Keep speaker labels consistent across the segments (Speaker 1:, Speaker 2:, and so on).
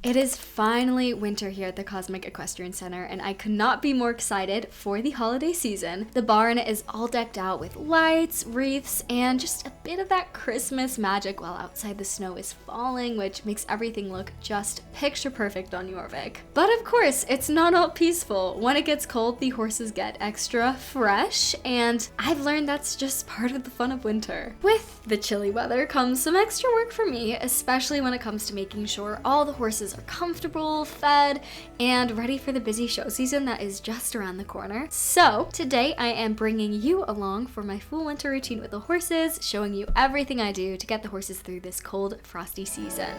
Speaker 1: It is finally winter here at the Cosmic Equestrian Center, and I could not be more excited for the holiday season. The barn is all decked out with lights, wreaths, and just a bit of that Christmas magic while outside the snow is falling, which makes everything look just picture perfect on Jorvik. But of course, it's not all peaceful. When it gets cold, the horses get extra fresh, and I've learned that's just part of the fun of winter. With the chilly weather comes some extra work for me, especially when it comes to making sure all the horses are comfortable, fed, and ready for the busy show season that is just around the corner. So today I am bringing you along for my full winter routine with the horses, showing you everything I do to get the horses through this cold, frosty season.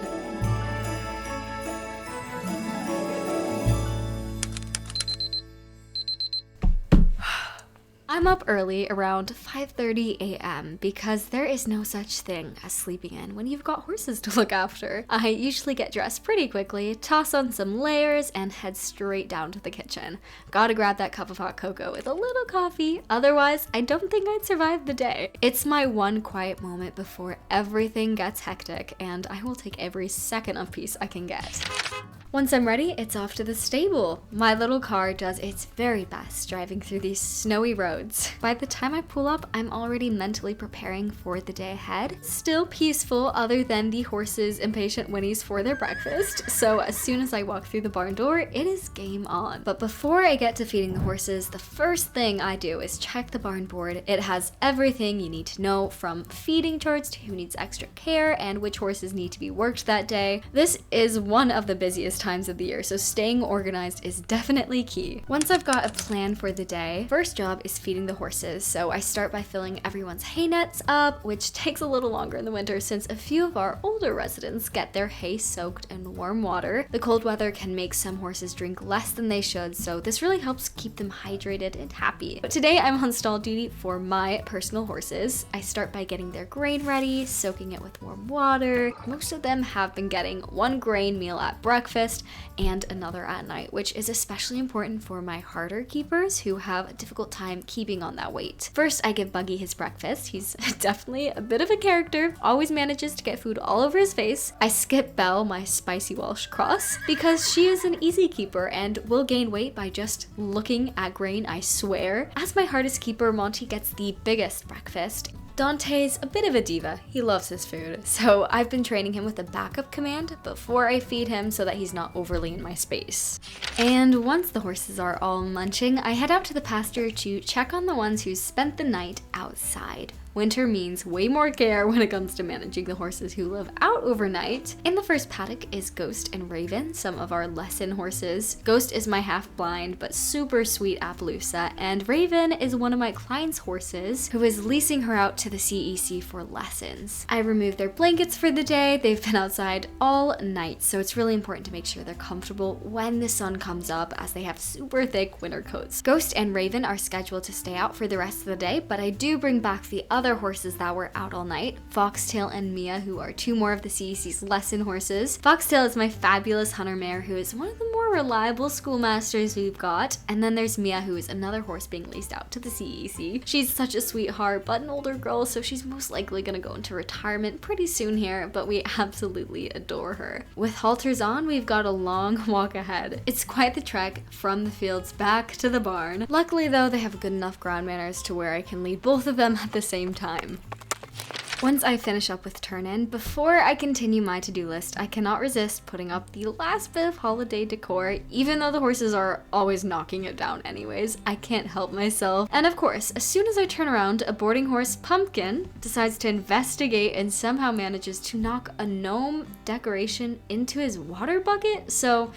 Speaker 1: I'm up early around 5:30 a.m. because there is no such thing as sleeping in when you've got horses to look after. I usually get dressed pretty quickly, toss on some layers, and head straight down to the kitchen. Gotta grab that cup of hot cocoa with a little coffee, otherwise I don't think I'd survive the day. It's my one quiet moment before everything gets hectic, and I will take every second of peace I can get. Once I'm ready, it's off to the stable. My little car does its very best driving through these snowy roads. By the time I pull up, I'm already mentally preparing for the day ahead. Still peaceful other than the horses' impatient whinnies for their breakfast, so as soon as I walk through the barn door, it is game on. But before I get to feeding the horses, the first thing I do is check the barn board. It has everything you need to know, from feeding charts to who needs extra care and which horses need to be worked that day. This is one of the busiest times of the year, so staying organized is definitely key. Once I've got a plan for the day, first job is feeding the horses, so I start by filling everyone's hay nets up, which takes a little longer in the winter since a few of our older residents get their hay soaked in warm water. The cold weather can make some horses drink less than they should, so this really helps keep them hydrated and happy. But today I'm on stall duty for my personal horses. I start by getting their grain ready, soaking it with warm water. Most of them have been getting one grain meal at breakfast and another at night, which is especially important for my harder keepers who have a difficult time keeping on that weight. First, I give Buggy his breakfast. He's definitely a bit of a character, always manages to get food all over his face. I skip Belle, my spicy Welsh cross, because she is an easy keeper and will gain weight by just looking at grain, I swear. As my hardest keeper, Monty gets the biggest breakfast. Dante's a bit of a diva. He loves his food, so I've been training him with a backup command before I feed him so that he's not overly in my space. And once the horses are all munching, I head out to the pasture to check on the ones who spent the night outside. Winter means way more care when it comes to managing the horses who live out overnight. In the first paddock is Ghost and Raven, some of our lesson horses. Ghost is my half-blind but super sweet Appaloosa, and Raven is one of my client's horses who is leasing her out to the CEC for lessons. I removed their blankets for the day. They've been outside all night, so it's really important to make sure they're comfortable when the sun comes up, as they have super thick winter coats. Ghost and Raven are scheduled to stay out for the rest of the day, but I do bring back the other horses that were out all night, Foxtail and Mia, who are two more of the CEC's lesson horses. Foxtail is my fabulous hunter mare, who is one of the more reliable schoolmasters we've got, and then there's Mia, who is another horse being leased out to the CEC. She's such a sweetheart, but an older girl, so she's most likely gonna go into retirement pretty soon here, but we absolutely adore her. With halters on, we've got a long walk ahead. It's quite the trek from the fields back to the barn. Luckily though, they have good enough ground manners to where I can lead both of them at the same time. Once I finish up with turn-in, before I continue my to-do list, I cannot resist putting up the last bit of holiday decor. Even though the horses are always knocking it down anyways, I can't help myself. And of course, as soon as I turn around, a boarding horse, Pumpkin, decides to investigate and somehow manages to knock a gnome decoration into his water bucket. So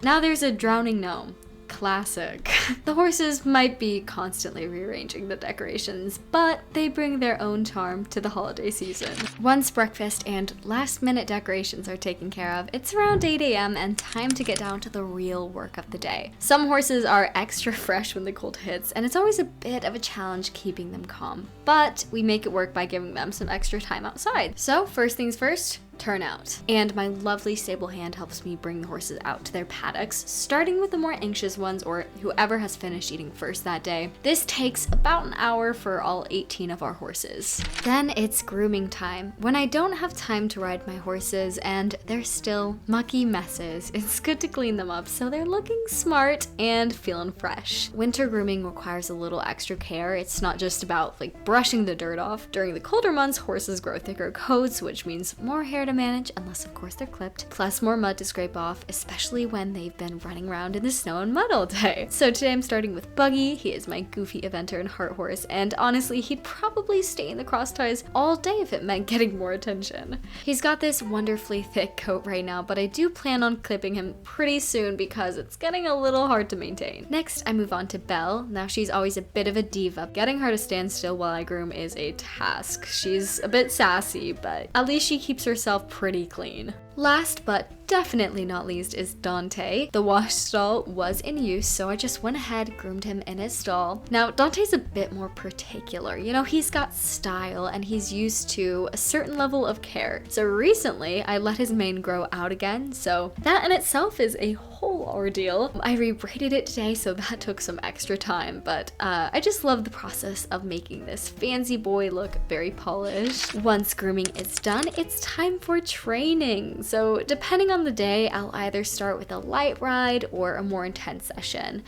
Speaker 1: now there's a drowning gnome. Classic. The horses might be constantly rearranging the decorations, but they bring their own charm to the holiday season. Once breakfast and last-minute decorations are taken care of, it's around 8 a.m. and time to get down to the real work of the day. Some horses are extra fresh when the cold hits, and it's always a bit of a challenge keeping them calm, but we make it work by giving them some extra time outside. So first things first, Turnout. And my lovely stable hand helps me bring the horses out to their paddocks, starting with the more anxious ones or whoever has finished eating first that day. This takes about an hour for all 18 of our horses. Then it's grooming time. When I don't have time to ride my horses and they're still mucky messes, it's good to clean them up so they're looking smart and feeling fresh. Winter grooming requires a little extra care. It's not just about like brushing the dirt off. During the colder months, horses grow thicker coats, which means more hair to manage, unless of course they're clipped, plus more mud to scrape off, especially when they've been running around in the snow and mud all day. So today I'm starting with Buggy. He is my goofy eventer and heart horse, and honestly, he'd probably stay in the cross ties all day if it meant getting more attention. He's got this wonderfully thick coat right now, but I do plan on clipping him pretty soon because it's getting a little hard to maintain. Next, I move on to Belle. Now she's always a bit of a diva. Getting her to stand still while I groom is a task. She's a bit sassy, but at least she keeps herself pretty clean. Last but definitely not least is Dante. The wash stall was in use, so I just went ahead, groomed him in his stall. Now, Dante's a bit more particular. You know, he's got style and he's used to a certain level of care. So recently, I let his mane grow out again, so that in itself is a whole ordeal. I rebraided it today, so that took some extra time, but I just love the process of making this fancy boy look very polished. Once grooming is done, it's time for training. So depending on the day, I'll either start with a light ride or a more intense session,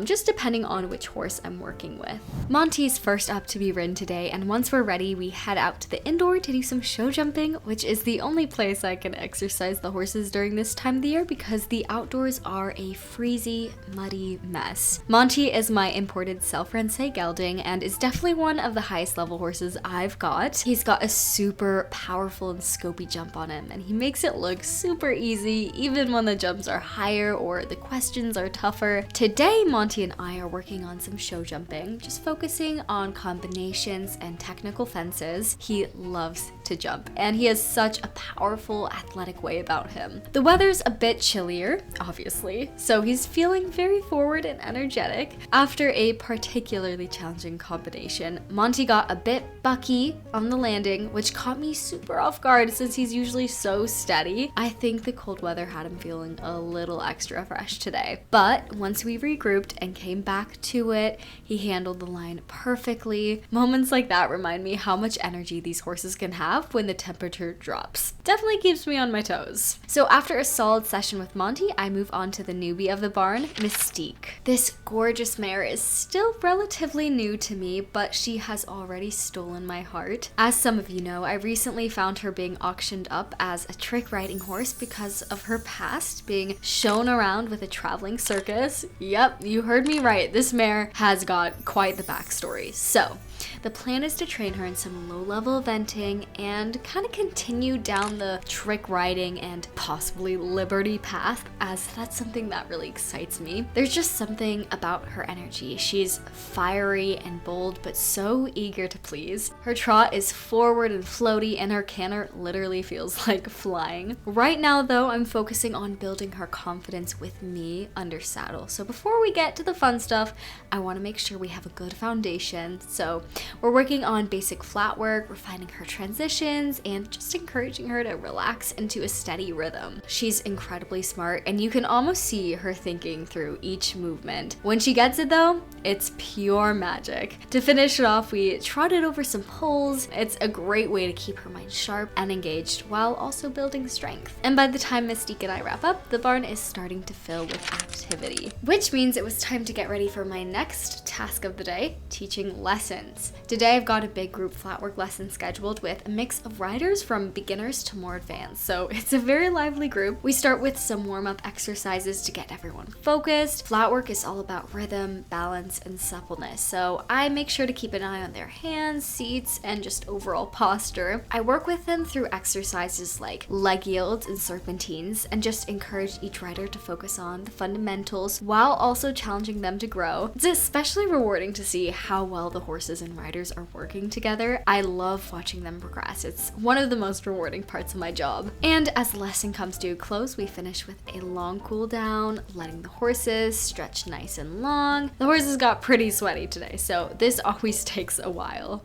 Speaker 1: just depending on which horse I'm working with. Monty's first up to be ridden today, and once we're ready, we head out to the indoor to do some show jumping, which is the only place I can exercise the horses during this time of the year because the outdoors are a freezy, muddy mess. Monty is my imported self-Rensei gelding and is definitely one of the highest level horses I've got. He's got a super powerful and scopy jump on him, and he makes it look super easy even when the jumps are higher or the questions are tougher. Today, Monty and I are working on some show jumping, just focusing on combinations and technical fences. He loves to jump, and he has such a powerful, athletic way about him. The weather's a bit chillier, obviously, so he's feeling very forward and energetic. After a particularly challenging combination, Monty got a bit bucky on the landing, which caught me super off guard since he's usually so steady. I think the cold weather had him feeling a little extra fresh today. But once we regrouped and came back to it, he handled the line perfectly. Moments like that remind me how much energy these horses can have when the temperature drops. Definitely keeps me on my toes. So after a solid session with Monty, I move on to the newbie of the barn, Mystique. This gorgeous mare is still relatively new to me, but she has already stolen my heart. As some of you know, I recently found her being auctioned up as a trick riding horse because of her past being shown around with a traveling circus. Yep, you heard me right. This mare has got quite the backstory. So the plan is to train her in some low-level eventing and kind of continue down the trick riding and possibly liberty path, as that's something that really excites me. There's just something about her energy. She's fiery and bold, but so eager to please. Her trot is forward and floaty, and her canter literally feels like flying. Right now, though, I'm focusing on building her confidence with me under saddle. So before we get to the fun stuff, I want to make sure we have a good foundation. So we're working on basic flat work, refining her transitions, and just encouraging her to relax into a steady rhythm. She's incredibly smart, and you can almost see her thinking through each movement. When she gets it though, it's pure magic. To finish it off, we trotted over some poles. It's a great way to keep her mind sharp and engaged while also building strength. And by the time Mystique and I wrap up, the barn is starting to fill with activity, which means it was time to get ready for my next task of the day, teaching lessons. Today I've got a big group flatwork lesson scheduled with a mix of riders from beginners to more advanced, so it's a very lively group. We start with some warm-up exercises to get everyone focused. Flatwork is all about rhythm, balance, and suppleness, so I make sure to keep an eye on their hands, seats, and just overall posture. I work with them through exercises like leg yields and serpentines, and just encourage each rider to focus on the fundamentals while also challenging them to grow. It's especially rewarding to see how well the horses and riders are working together. I love watching them progress. It's one of the most rewarding parts of my job. And as the lesson comes to a close, we finish with a long cool down, letting the horses stretch nice and long. The horses got pretty sweaty today, so this always takes a while.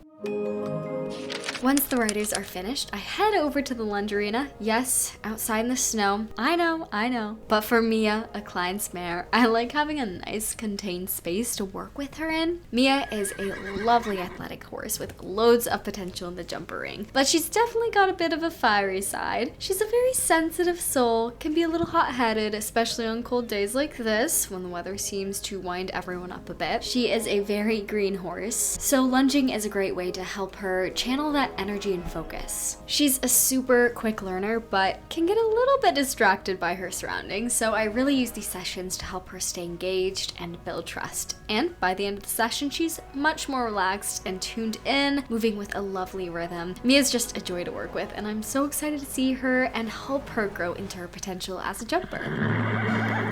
Speaker 1: Once the riders are finished, I head over to the lunge arena. Yes, outside in the snow. I know. But for Mia, a client's mare, I like having a nice contained space to work with her in. Mia is a lovely athletic horse with loads of potential in the jumper ring, but she's definitely got a bit of a fiery side. She's a very sensitive soul, can be a little hot-headed, especially on cold days like this when the weather seems to wind everyone up a bit. She is a very green horse, so lunging is a great way to help her channel that energy and focus. She's a super quick learner, but can get a little bit distracted by her surroundings, so I really use these sessions to help her stay engaged and build trust. And by the end of the session, she's much more relaxed and tuned in, moving with a lovely rhythm. Mia's just a joy to work with, and I'm so excited to see her and help her grow into her potential as a jumper.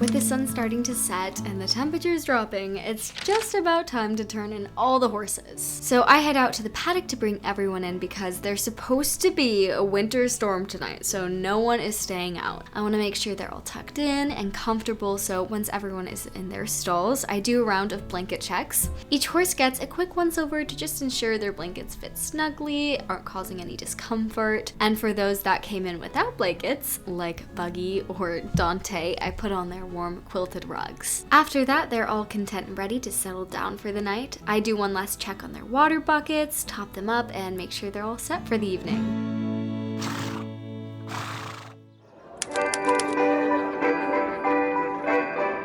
Speaker 1: With the sun starting to set and the temperatures dropping, it's just about time to turn in all the horses. So I head out to the paddock to bring everyone in because there's supposed to be a winter storm tonight, so no one is staying out. I want to make sure they're all tucked in and comfortable, so once everyone is in their stalls, I do a round of blanket checks. Each horse gets a quick once over to just ensure their blankets fit snugly, aren't causing any discomfort. And for those that came in without blankets, like Buggy or Dante, I put on their warm quilted rugs. After that, they're all content and ready to settle down for the night. I do one last check on their water buckets, top them up, and make sure they're all set for the evening.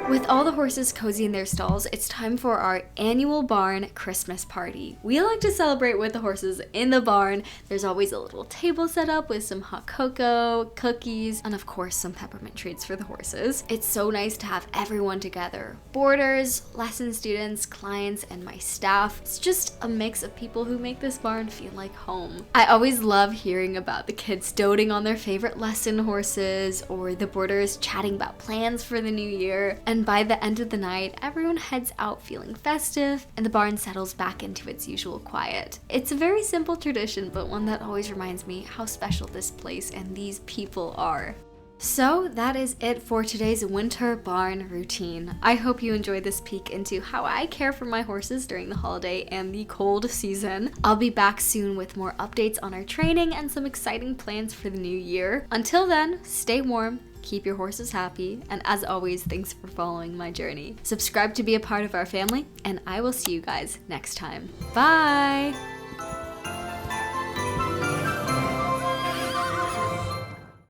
Speaker 1: With all the horses cozy in their stalls, it's time for our annual barn Christmas party. We like to celebrate with the horses in the barn. There's always a little table set up with some hot cocoa, cookies, and of course some peppermint treats for the horses. It's so nice to have everyone together. Boarders, lesson students, clients, and my staff. It's just a mix of people who make this barn feel like home. I always love hearing about the kids doting on their favorite lesson horses or the boarders chatting about plans for the new year. And by the end of the night, everyone heads out feeling festive and the barn settles back into its usual quiet. It's a very simple tradition, but one that always reminds me how special this place and these people are. So that is it for today's winter barn routine. I hope you enjoyed this peek into how I care for my horses during the holiday and the cold season. I'll be back soon with more updates on our training and some exciting plans for the new year. Until then, stay warm, keep your horses happy, and as always, thanks for following my journey. Subscribe to be a part of our family, and I will see you guys next time. Bye!